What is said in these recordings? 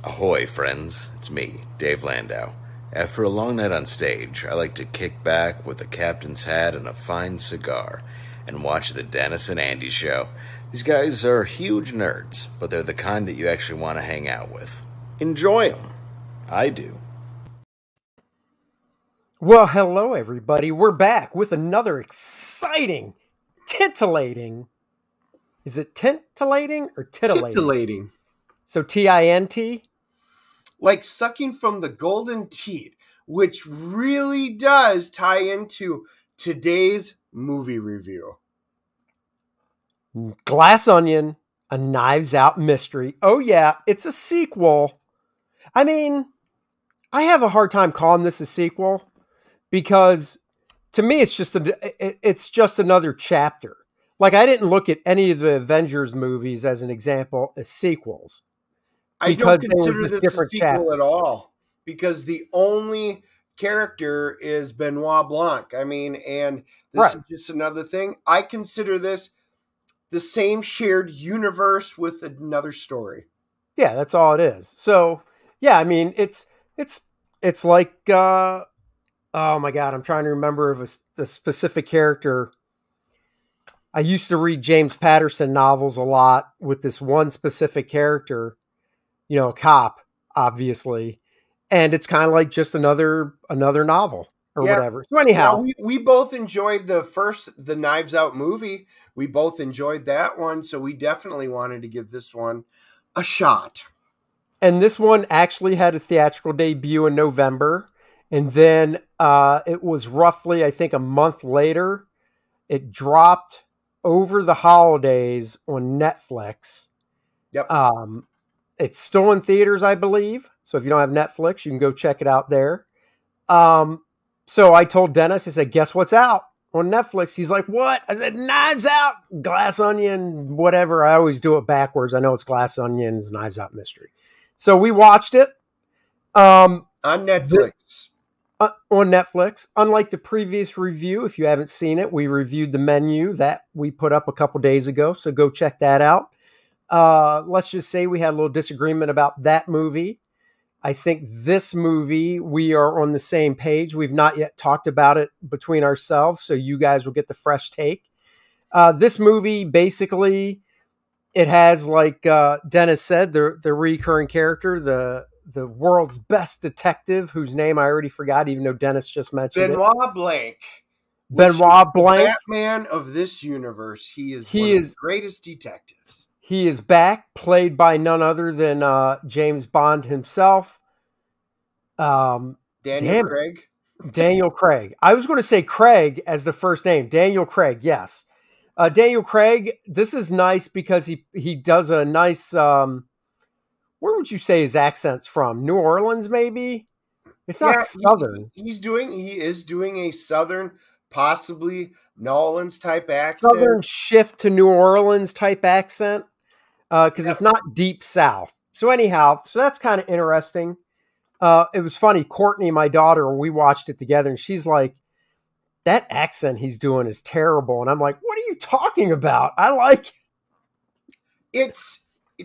Ahoy, friends. It's me, Dave Landau. After a long night on stage, I like to kick back with a captain's hat and a fine cigar and watch the Dennis and Andy show. These guys are huge nerds, but they're the kind that you actually want to hang out with. Enjoy them. I do. Well, hello, everybody. We're back with another exciting, titillating. Is it titillating or titillating? Titillating. So T-I-N-T? Like sucking from the golden teat, which really does tie into today's movie review. Glass Onion, a Knives Out mystery. Oh, yeah, it's a sequel. I mean, I have a hard time calling this a sequel because to me, it's just another chapter. Like, I didn't look at any of the Avengers movies as an example as sequels. I don't consider this a sequel at all because the only character is Benoit Blanc. I mean, and this is just another thing. I consider this the same shared universe with another story. Yeah, that's all it is. So, yeah, I mean, it's like, oh my God, I'm trying to remember of the specific character. I used to read James Patterson novels a lot with this one specific character, you know, a cop, obviously. And it's kind of like just another novel or whatever. So anyhow, we both enjoyed the Knives Out movie. We both enjoyed that one. So we definitely wanted to give this one a shot. And this one actually had a theatrical debut in November. And then it was roughly, I think, a month later, it dropped over the holidays on Netflix. Yep. It's still in theaters, I believe. So if you don't have Netflix, you can go check it out there. So I told Dennis, I said, guess what's out on Netflix? He's like, what? I said, Knives Out, Glass Onion, whatever. I always do it backwards. I know it's Glass Onions, Knives Out Mystery. So we watched it. On Netflix. On Netflix. Unlike the previous review, if you haven't seen it, we reviewed the menu that we put up a couple days ago. So go check that out. Let's just say we had a little disagreement about that movie. I think this movie, we are on the same page. We've not yet talked about it between ourselves, so you guys will get the fresh take. This movie, basically, it has, like Dennis said, the recurring character, the world's best detective, whose name I already forgot, even though Dennis just mentioned Benoit Blanc. Benoit Blanc. The Batman of this universe. He is one of the greatest detectives. He is back, played by none other than James Bond himself. Daniel Craig. Daniel Craig. I was going to say Craig as the first name. Daniel Craig, yes. Daniel Craig, this is nice because he does a nice, where would you say his accent's from? New Orleans, maybe? It's not Southern. He is doing a Southern, possibly New Orleans type accent. Southern shift to New Orleans type accent. Because it's not deep South. So anyhow, that's kind of interesting. It was funny. Courtney, my daughter, we watched it together, and she's like, that accent he's doing is terrible. And I'm like, what are you talking about? I like it.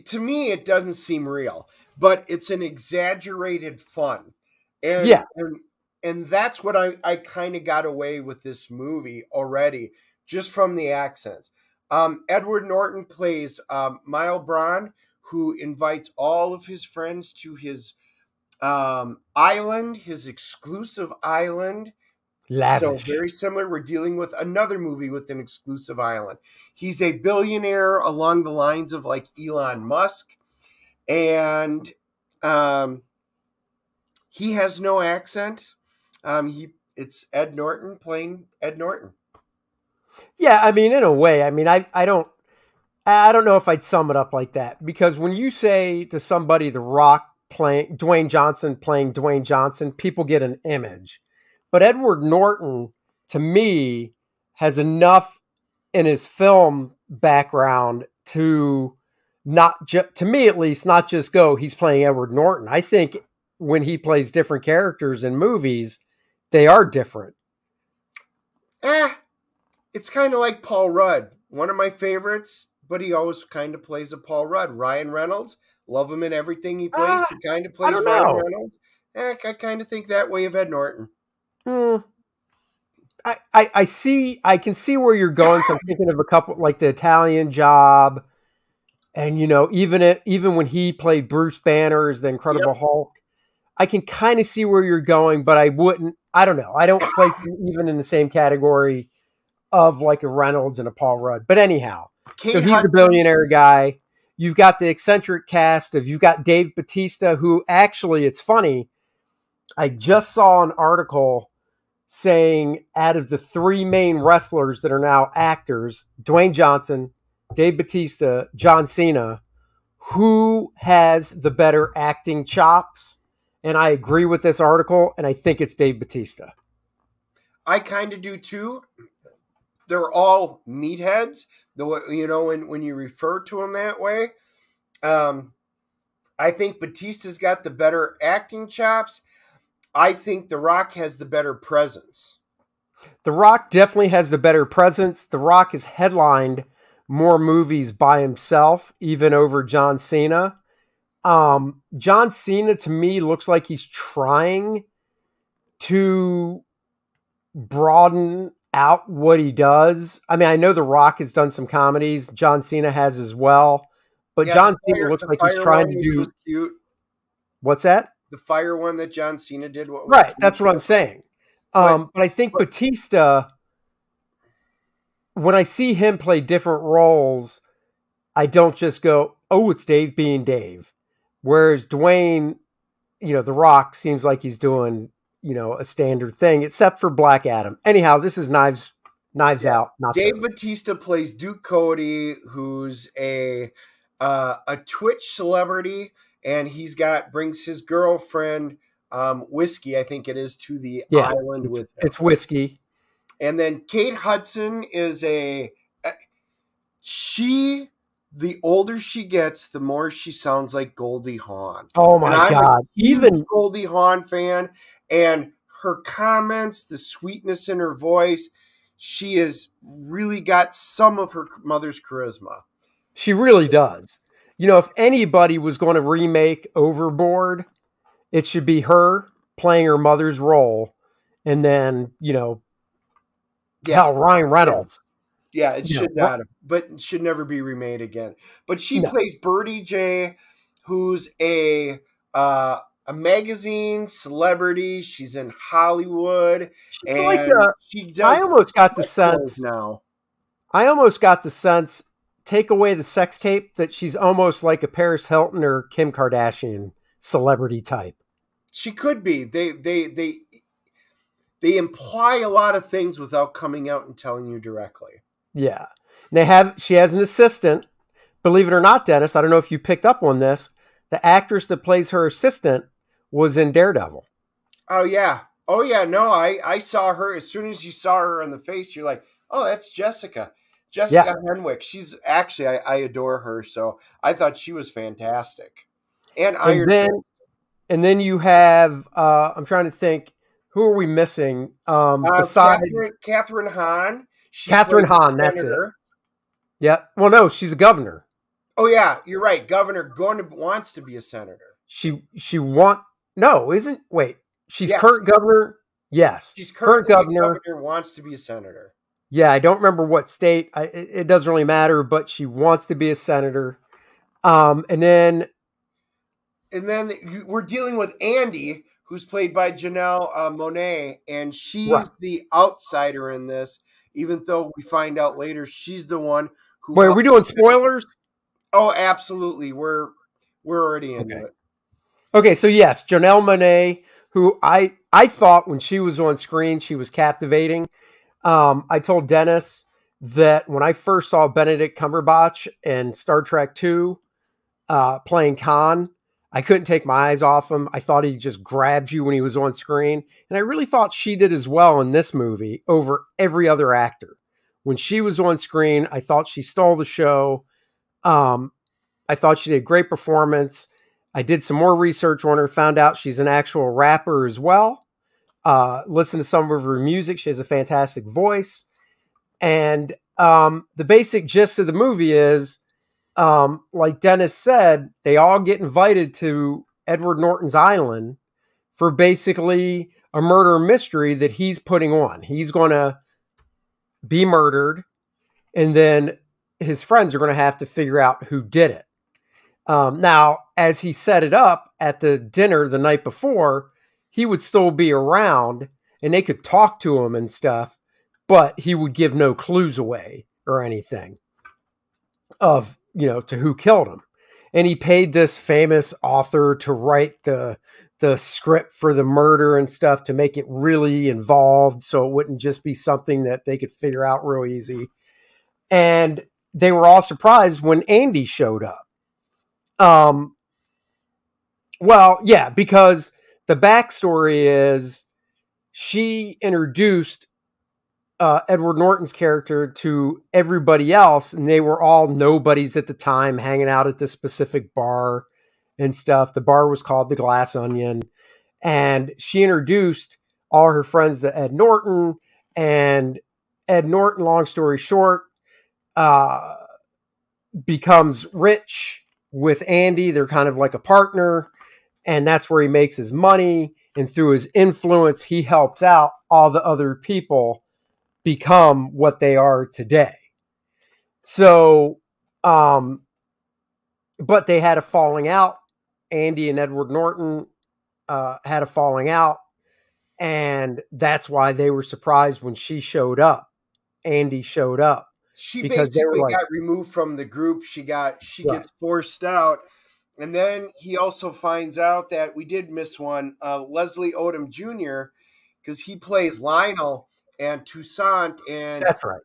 To me, it doesn't seem real, but it's an exaggerated fun. And that's what I kind of got away with this movie already, just from the accents. Edward Norton plays Miles Braun, who invites all of his friends to his island, his exclusive island. Lavish. So very similar. We're dealing with another movie with an exclusive island. He's a billionaire along the lines of like Elon Musk. And he has no accent. It's Ed Norton playing Ed Norton. Yeah, I mean, in a way, I mean, I don't know if I'd sum it up like that, because when you say to somebody The Rock playing Dwayne Johnson, people get an image. But Edward Norton, to me, has enough in his film background to to me at least, not just go, he's playing Edward Norton. I think when he plays different characters in movies, they are different. It's kind of like Paul Rudd, one of my favorites, but he always kind of plays a Paul Rudd. Ryan Reynolds, love him in everything he plays. He kind of plays Ryan Reynolds. I kind of think that way of Ed Norton. I can see where you're going. So I'm thinking of a couple like The Italian Job, and even when he played Bruce Banner as the Incredible Hulk, I can kind of see where you're going, but I wouldn't. I don't know. I don't place him even in the same category of like a Reynolds and a Paul Rudd. But anyhow, so he's the billionaire guy. You've got the eccentric cast you've got Dave Bautista, who actually, it's funny. I just saw an article saying out of the three main wrestlers that are now actors, Dwayne Johnson, Dave Bautista, John Cena, who has the better acting chops? And I agree with this article, and I think it's Dave Bautista. I kind of do too. They're all meatheads, when you refer to them that way. I think Batista's got the better acting chops. I think The Rock has the better presence. The Rock definitely has the better presence. The Rock has headlined more movies by himself, even over John Cena. John Cena, to me, looks like he's trying to broaden out what he does. I mean, I know The Rock has done some comedies. John Cena has as well. But John Cena looks like he's trying to do... Cute. What's that? The fire one that John Cena did. Right, that's what I'm saying. But I think Batista, when I see him play different roles, I don't just go, oh, it's Dave being Dave. Whereas Dwayne, The Rock seems like he's doing, a standard thing, except for Black Adam. Anyhow, this is Knives Out. Not Dave Bautista plays Duke Cody, who's a Twitch celebrity, and brings his girlfriend, Whiskey, I think it is, to the island with him. It's Whiskey. And then Kate Hudson is the older she gets, the more she sounds like Goldie Hawn. Oh my God. Even Goldie Hawn fan, and her comments, the sweetness in her voice, she has really got some of her mother's charisma. She really does. If anybody was going to remake Overboard, it should be her playing her mother's role. And then, Ryan Reynolds. Yeah, it should not have, but it should never be remade again. But she plays Birdie J, who's a magazine celebrity. She's in Hollywood. She's I almost got the sense now. Take away the sex tape, that she's almost like a Paris Hilton or Kim Kardashian celebrity type. She could be. They imply a lot of things without coming out and telling you directly. Yeah. She has an assistant. Believe it or not, Dennis, I don't know if you picked up on this. The actress that plays her assistant was in Daredevil. Oh, yeah. No, I saw her. As soon as you saw her on the face, you're like, oh, that's Jessica. Jessica Henwick. She's actually, I adore her. So I thought she was fantastic. And then you have, I'm trying to think, who are we missing? Besides Catherine Hahn. Catherine Hahn, that's it. Yeah. Well, no, she's a governor. Oh, yeah, you're right. Governor wants to be a senator. She's current governor. Yes. She's current governor, wants to be a senator. Yeah, I don't remember what state. It doesn't really matter, but she wants to be a senator. And then we're dealing with Andy, who's played by Janelle Monáe, and she's the outsider in this, even though we find out later she's the one who... Wait, are we doing spoilers? Oh, absolutely. We're already into it. Okay, so yes, Janelle Monáe, who I thought when she was on screen, she was captivating. I told Dennis that when I first saw Benedict Cumberbatch in Star Trek II playing Khan, I couldn't take my eyes off him. I thought he just grabbed you when he was on screen. And I really thought she did as well in this movie over every other actor. When she was on screen, I thought she stole the show. I thought she did a great performance. I did some more research on her, found out she's an actual rapper as well. Listen to some of her music. She has a fantastic voice. And the basic gist of the movie is like Dennis said, they all get invited to Edward Norton's island for basically a murder mystery that he's putting on. He's going to be murdered, and then his friends are going to have to figure out who did it. Now, as he set it up at the dinner the night before, he would still be around and they could talk to him and stuff, but he would give no clues away or anything of, to who killed him. And he paid this famous author to write the script for the murder and stuff to make it really involved, so it wouldn't just be something that they could figure out real easy. And they were all surprised when Andy showed up. Well, yeah, because the backstory is she introduced Edward Norton's character to everybody else, and they were all nobodies at the time, hanging out at this specific bar and stuff. The bar was called the Glass Onion, and she introduced all her friends to Ed Norton, and Ed Norton, long story short, becomes rich with Andy. They're kind of like a partner, and that's where he makes his money. And through his influence, he helps out all the other people become what they are today. So, but they had a falling out. Andy and Edward Norton had a falling out, and that's why they were surprised when she showed up. Andy showed up. She basically got removed from the group. She gets forced out. And then he also finds out that we did miss one, Leslie Odom Jr., because he plays Lionel and Toussaint. And that's right.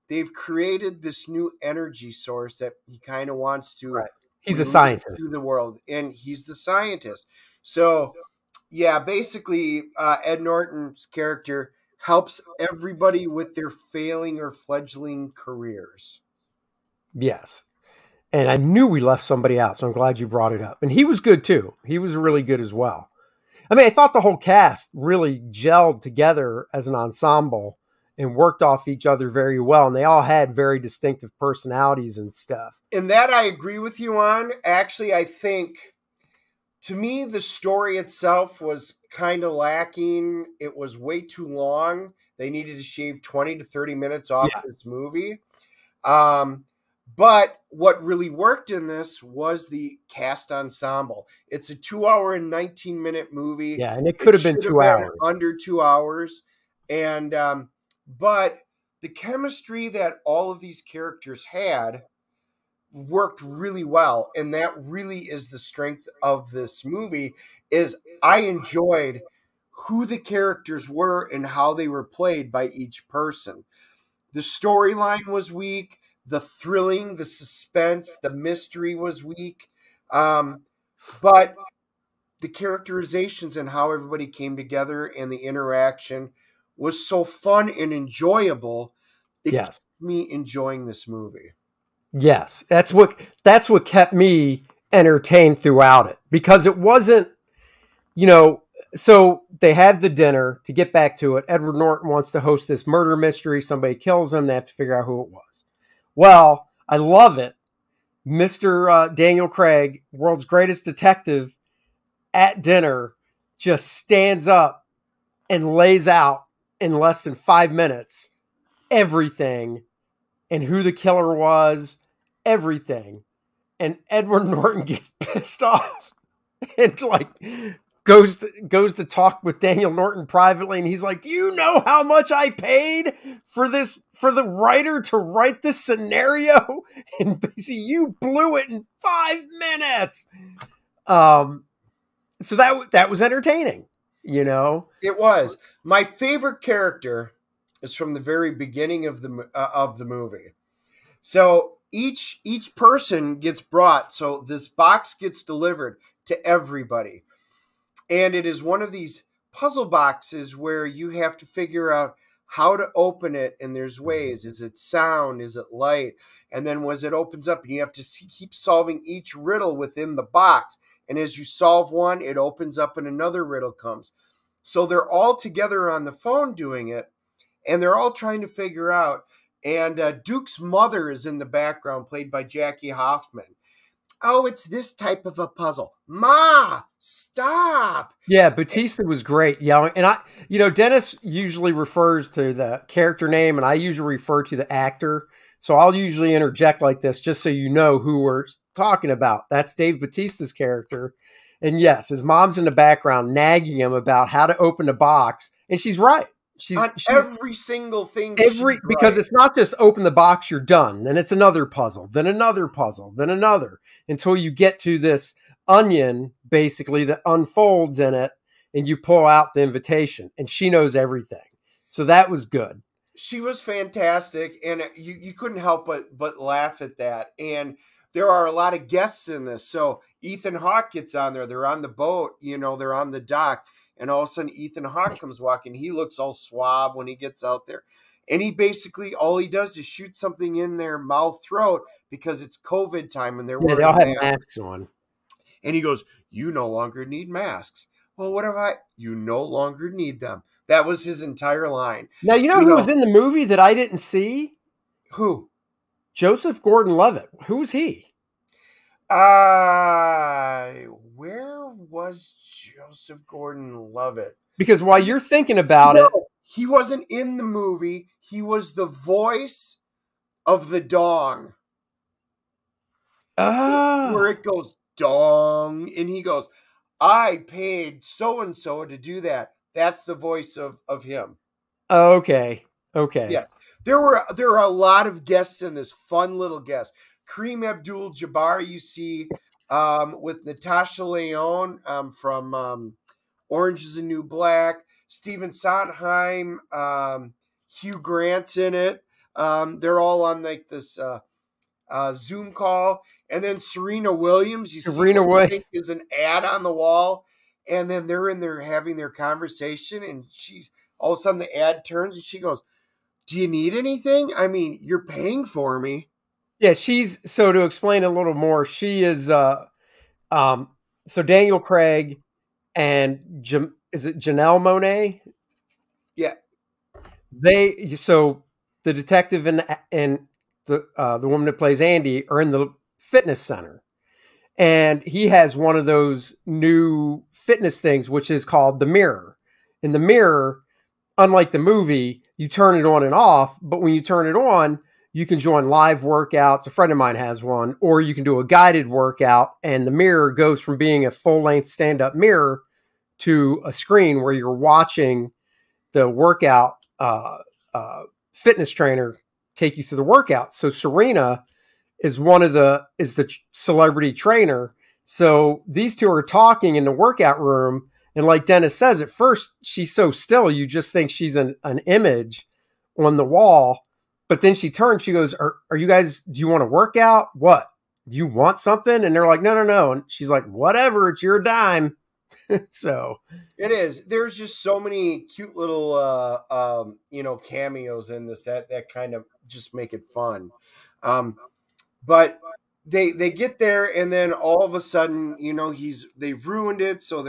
They've created this new energy source that he kind of wants to. Right. He's a scientist. To the world, and he's the scientist. So, yeah, basically, Ed Norton's character helps everybody with their failing or fledgling careers. Yes. And I knew we left somebody out, so I'm glad you brought it up. And he was good, too. He was really good as well. I mean, I thought the whole cast really gelled together as an ensemble and worked off each other very well. And they all had very distinctive personalities and stuff. And that I agree with you on. Actually, I think, to me, the story itself was kind of lacking. It was way too long. They needed to shave 20 to 30 minutes off this movie. But what really worked in this was the cast ensemble. It's a 2-hour and 19-minute movie. Yeah, and it could have been 2 hours. Under 2 hours. And but the chemistry that all of these characters had worked really well. And that really is the strength of this movie, is I enjoyed who the characters were and how they were played by each person. The storyline was weak. The thrilling, the suspense, the mystery was weak. But the characterizations and how everybody came together and the interaction was so fun and enjoyable. It kept me enjoying this movie. Yes, that's what kept me entertained throughout it, because it wasn't, so they have the dinner. To get back to it, Edward Norton wants to host this murder mystery. Somebody kills him. They have to figure out who it was. Well, I love it. Mr. Daniel Craig, world's greatest detective, at dinner, just stands up and lays out in less than 5 minutes everything and who the killer was, everything. And Edward Norton gets pissed off and goes to talk with Daniel Norton privately, and he's like, "Do you know how much I paid for the writer to write this scenario?" And basically, you blew it in 5 minutes. So that was entertaining, It was. My favorite character is from the very beginning of the movie. So each person gets brought. So this box gets delivered to everybody. And it is one of these puzzle boxes where you have to figure out how to open it. And there's ways. Is it sound? Is it light? And then as it opens up, and you have to keep solving each riddle within the box. And as you solve one, it opens up and another riddle comes. So they're all together on the phone doing it. And they're all trying to figure out. And Duke's mother is in the background, played by Jackie Hoffman. Oh, it's this type of a puzzle. Ma, stop. Yeah, Batista was great yelling. And Dennis usually refers to the character name, and I usually refer to the actor. So I'll usually interject like this just so you know who we're talking about. That's Dave Batista's character. And yes, his mom's in the background nagging him about how to open the box. And she's right. She's every single thing. Because it's not just open the box, you're done. Then it's another puzzle, then another puzzle, then another, until you get to this onion, basically, that unfolds in it, and you pull out the invitation. And she knows everything. So that was good. She was fantastic, and you couldn't help but laugh at that. And there are a lot of guests in this. So Ethan Hawke gets on there. They're on the boat, they're on the dock. And all of a sudden, Ethan Hawke comes walking. He looks all suave when he gets out there. And he basically, all he does is shoot something in their mouth, throat, because it's COVID time and they're wearing they all have masks on. And he goes, you no longer need masks. Well, what have I? You no longer need them. That was his entire line. Now, who was in the movie that I didn't see? Who? Joseph Gordon-Levitt. Who was he? Where was Joseph Gordon-Levitt? Because while you're thinking about it, he wasn't in the movie. He was the voice of the dong. Where it goes dong, and he goes, I paid so-and-so to do that. That's the voice of him. Okay. Yes. There are a lot of guests in this, fun little guests. Kareem Abdul-Jabbar, you see, with Natasha Lyonne from Orange is the New Black. Stephen Sondheim, Hugh Grant's in it. They're all on like this Zoom call. And then Serena Williams, is an ad on the wall. And then they're in there having their conversation. And she's all of a sudden the ad turns and she goes, do you need anything? I mean, you're paying for me. Yeah, so to explain a little more, she is so Daniel Craig and is it Janelle Monáe? Yeah. So the detective and the woman that plays Andy are in the fitness center. And he has one of those new fitness things, which is called the mirror. In the mirror, unlike the movie, you turn it on and off, but when you turn it on, you can join live workouts. A friend of mine has one, or you can do a guided workout, and the mirror goes from being a full-length stand-up mirror to a screen where you're watching the workout fitness trainer take you through the workout. So Serena is the celebrity trainer. So these two are talking in the workout room, and like Dennis says, at first she's so still, you just think she's an image on the wall. But then she turns, she goes, are you guys, do you want to work out? What? Do you want something? And they're like, no. And she's like, whatever, it's your dime. So it is. There's just so many cute little, cameos in this that kind of just make it fun. But they get there, and then all of a sudden, they've ruined it. So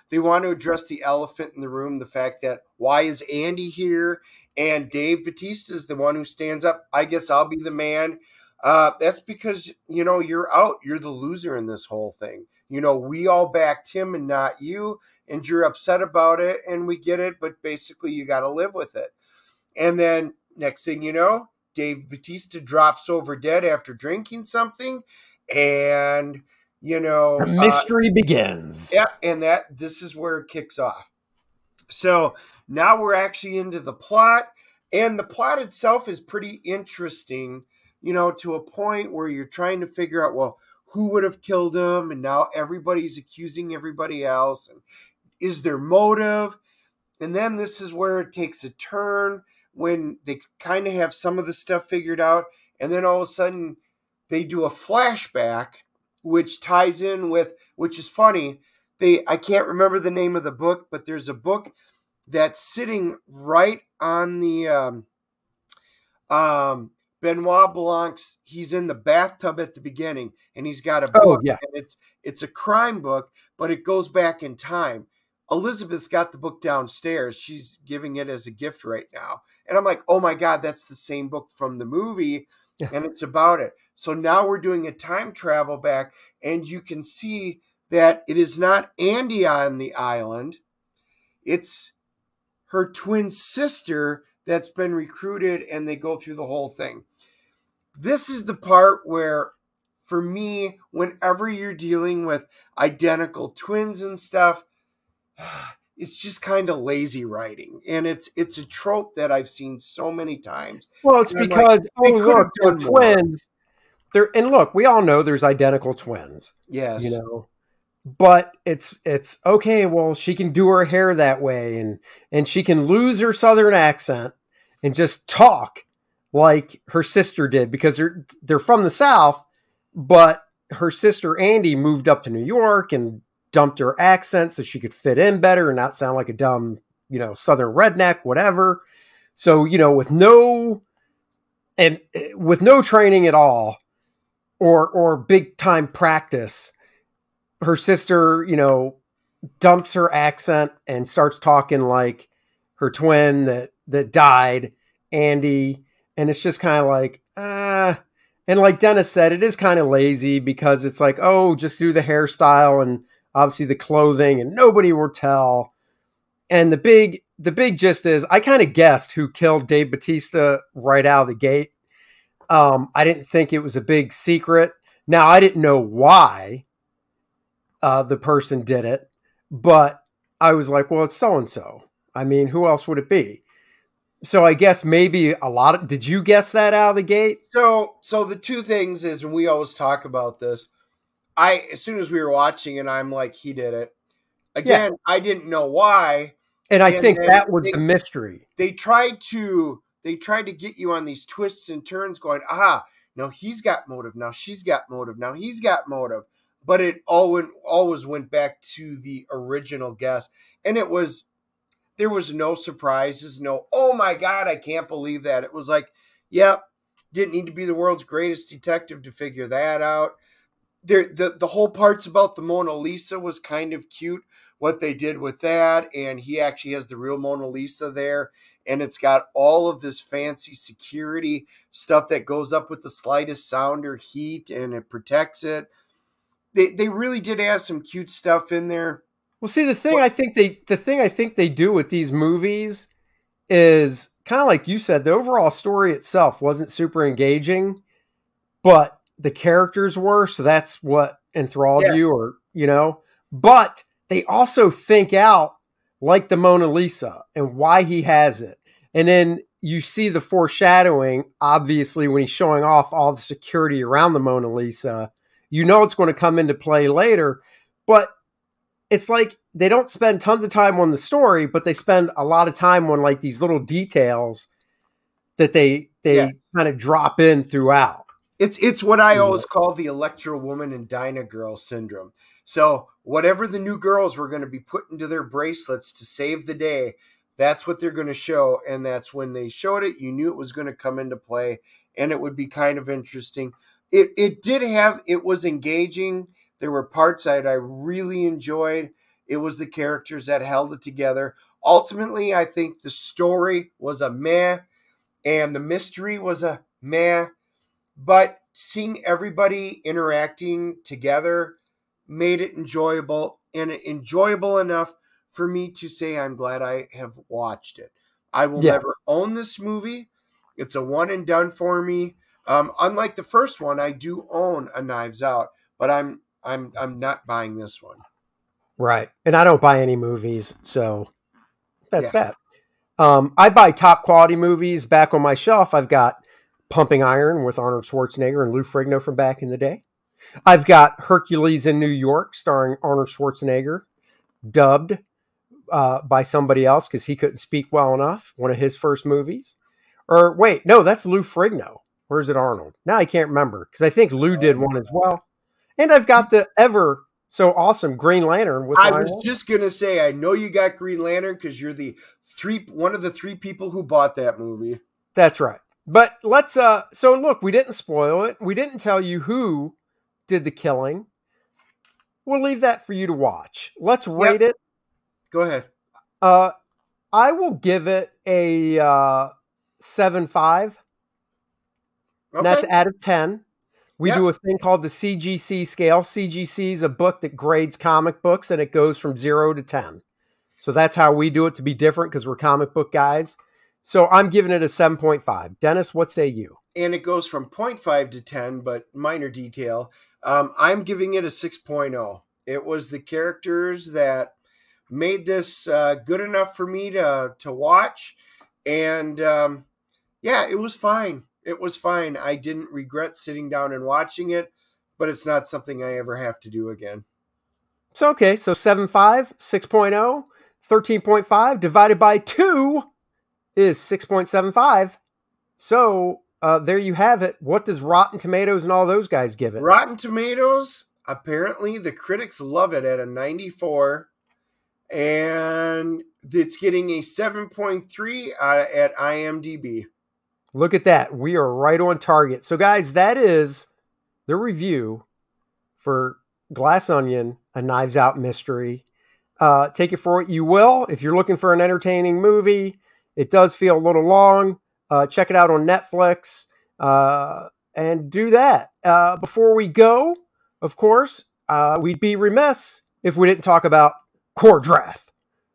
they want to address the elephant in the room, the fact that why is Andy here? And Dave Batista is the one who stands up. I guess I'll be the man. That's because, you're out. You're the loser in this whole thing. We all backed him and not you, and you're upset about it, and we get it, but basically you got to live with it. And then next thing you know, Dave Batista drops over dead after drinking something, and, the mystery begins. Yeah, and this is where it kicks off. So now we're actually into the plot, and the plot itself is pretty interesting, to a point where you're trying to figure out, well, who would have killed him? And now everybody's accusing everybody else. And is there motive? And then this is where it takes a turn when they kind of have some of the stuff figured out. And then all of a sudden they do a flashback, which ties in with, which is funny. I can't remember the name of the book, but there's a book that's sitting right on the Benoit Blanc's. He's in the bathtub at the beginning, and he's got a book. Oh, yeah. And it's a crime book, but it goes back in time. Elizabeth's got the book downstairs. She's giving it as a gift right now. And I'm like, oh my God, that's the same book from the movie. And it's about it. So now we're doing a time travel back, and you can see that it is not Andy on the island. It's her twin sister that's been recruited, and they go through the whole thing. This is the part where, for me, whenever you're dealing with identical twins and stuff, it's just kind of lazy writing. And it's a trope that I've seen so many times. Well, it's because, look, they're twins. Look, we all know there's identical twins. Yes. You know, but it's okay. Well, she can do her hair that way, and she can lose her Southern accent and just talk like her sister did, because they're from the South, but her sister Andy moved up to New York and dumped her accent so she could fit in better and not sound like a dumb, Southern redneck, whatever. So, with no training at all or big time practice, her sister, dumps her accent and starts talking like her twin that died, Andy. And it's just kind of like, and like Dennis said, it is kind of lazy, because it's like, oh, just do the hairstyle and obviously the clothing, and nobody will tell. And the big gist is, I kind of guessed who killed Dave Bautista right out of the gate. I didn't think it was a big secret. Now, I didn't know why the person did it, but I was like, well, it's so-and-so. I mean, who else would it be? So I guess maybe did you guess that out of the gate? So the two things is, and we always talk about this, as soon as we were watching it, I'm like, he did it. Again, I didn't know why. And I think that was the mystery. They tried to get you on these twists and turns going, no, he's got motive. Now she's got motive. Now he's got motive. But it always went back to the original guess. And there was no surprises, no, oh my God, I can't believe that. It was like, didn't need to be the world's greatest detective to figure that out. The whole parts about the Mona Lisa was kind of cute, what they did with that. And he actually has the real Mona Lisa there. And it's got all of this fancy security stuff that goes up with the slightest sound or heat, and it protects it. They really did add some cute stuff in there. Well, see, the thing I think they do with these movies is kind of like you said, the overall story itself wasn't super engaging, but the characters were, so that's what enthralled you, but they also think out like the Mona Lisa and why he has it. And then you see the foreshadowing, obviously, when he's showing off all the security around the Mona Lisa. It's going to come into play later, but it's like they don't spend tons of time on the story, but they spend a lot of time on like these little details that they kind of drop in throughout. It's what I always call the Electra Woman and Dinah Girl syndrome. So whatever the new girls were going to be put into their bracelets to save the day, that's what they're going to show. And that's when they showed it, you knew it was going to come into play, and it would be kind of interesting. It was engaging. There were parts that I really enjoyed. It was the characters that held it together. Ultimately, I think the story was a meh, and the mystery was a meh. But seeing everybody interacting together made it enjoyable, and enjoyable enough for me to say I'm glad I have watched it. I will never own this movie. It's a one and done for me. Unlike the first one, I do own a Knives Out, but I'm not buying this one. Right. And I don't buy any movies, so that's that. I buy top quality movies. Back on my shelf, I've got Pumping Iron with Arnold Schwarzenegger and Lou Ferrigno from back in the day. I've got Hercules in New York starring Arnold Schwarzenegger, dubbed by somebody else because he couldn't speak well enough, one of his first movies. Or wait, no, that's Lou Ferrigno. Or is it Arnold? Now I can't remember, because I think Lou did one as well. And I've got the ever so awesome Green Lantern with I was just going to say, I know you got Green Lantern because you're one of the three people who bought that movie. That's right. But let's so look, we didn't spoil it. We didn't tell you who did the killing. We'll leave that for you to watch. Let's rate it. Go ahead. I will give it a 7.5. Okay. That's out of 10. We Yep. do a thing called the CGC scale. CGC is a book that grades comic books, and it goes from 0 to 10. So that's how we do it to be different because we're comic book guys. So I'm giving it a 7.5. Dennis, what say you? And it goes from 0.5 to 10, but minor detail. I'm giving it a 6.0. It was the characters that made this good enough for me to watch. And yeah, it was fine. It was fine. I didn't regret sitting down and watching it, but it's not something I ever have to do again. So, okay. So 7.5, 6.0, 13.5 divided by 2 is 6.75. So there you have it. What does Rotten Tomatoes and all those guys give it? Rotten Tomatoes, apparently the critics love it at a 94. And it's getting a 7.3 at IMDb. Look at that. We are right on target. So, guys, that is the review for Glass Onion, a Knives Out mystery. Take it for what you will. If you're looking for an entertaining movie, it does feel a little long. Check it out on Netflix and do that. Before we go, of course, we'd be remiss if we didn't talk about Kor-Drath,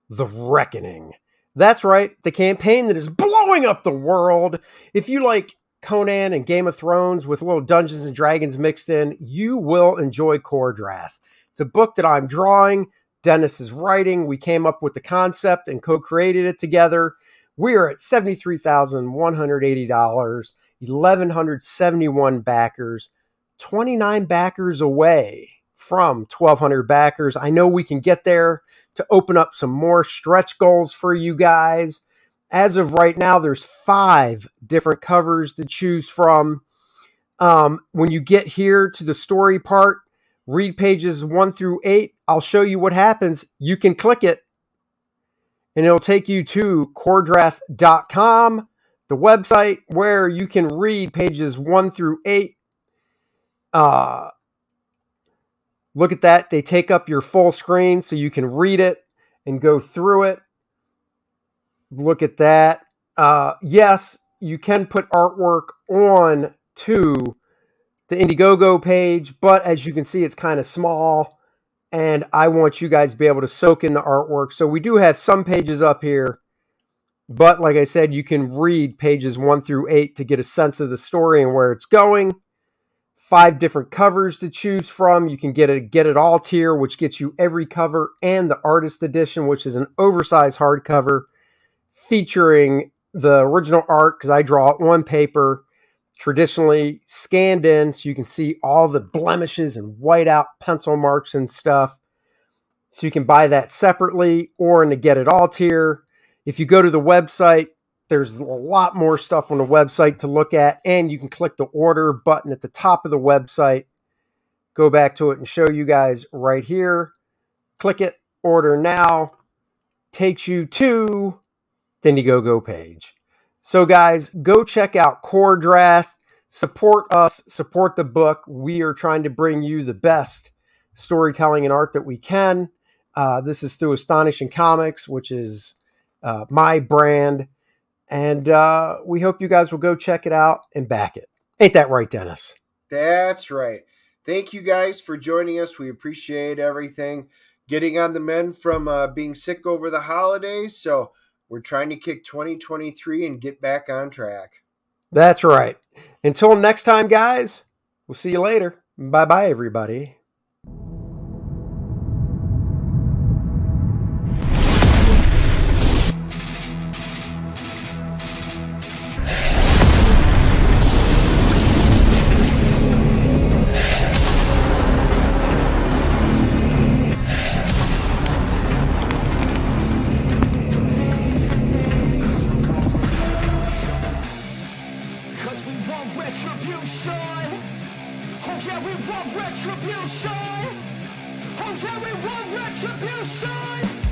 The Reckoning. That's right, the campaign that is blowing up the world. If you like Conan and Game of Thrones with little Dungeons and Dragons mixed in, you will enjoy Kor-Drath. It's a book that I'm drawing, Dennis is writing. We came up with the concept and co-created it together. We are at $73,180, 1,171 backers, 29 backers away from 1,200 backers. I know we can get there to open up some more stretch goals for you guys. As of right now, there's 5 different covers to choose from. When you get here to the story part, read pages 1 through 8. I'll show you what happens. You can click it, and it'll take you to Kor-Drath.com, the website where you can read pages 1 through 8. Look at that. They take up your full screen so you can read it and go through it. Look at that. Yes, you can put artwork on to the Indiegogo page, but as you can see, it's kind of small, and I want you guys to be able to soak in the artwork. So we do have some pages up here, but like I said, you can read pages 1 through 8 to get a sense of the story and where it's going. 5 different covers to choose from. You can get it all tier, which gets you every cover, and the artist edition, which is an oversized hardcover featuring the original art, because I draw it on paper, traditionally scanned in, so you can see all the blemishes and white out pencil marks and stuff. So you can buy that separately or in the Get It All tier. If you go to the website, there's a lot more stuff on the website to look at, and you can click the order button at the top of the website. Go back to it and show you guys right here. Click it, order now. Takes you to the Indiegogo page. So guys, go check out Kor-Drath. Support us, support the book. We are trying to bring you the best storytelling and art that we can. This is through Astonishing Comics, which is my brand. And we hope you guys will go check it out and back it. Ain't that right, Dennis? That's right. Thank you guys for joining us. We appreciate everything. Getting on the mend from being sick over the holidays. So we're trying to kick 2023 and get back on track. That's right. Until next time, guys, we'll see you later. Bye-bye, everybody. Retribution! Oh yeah, we want retribution!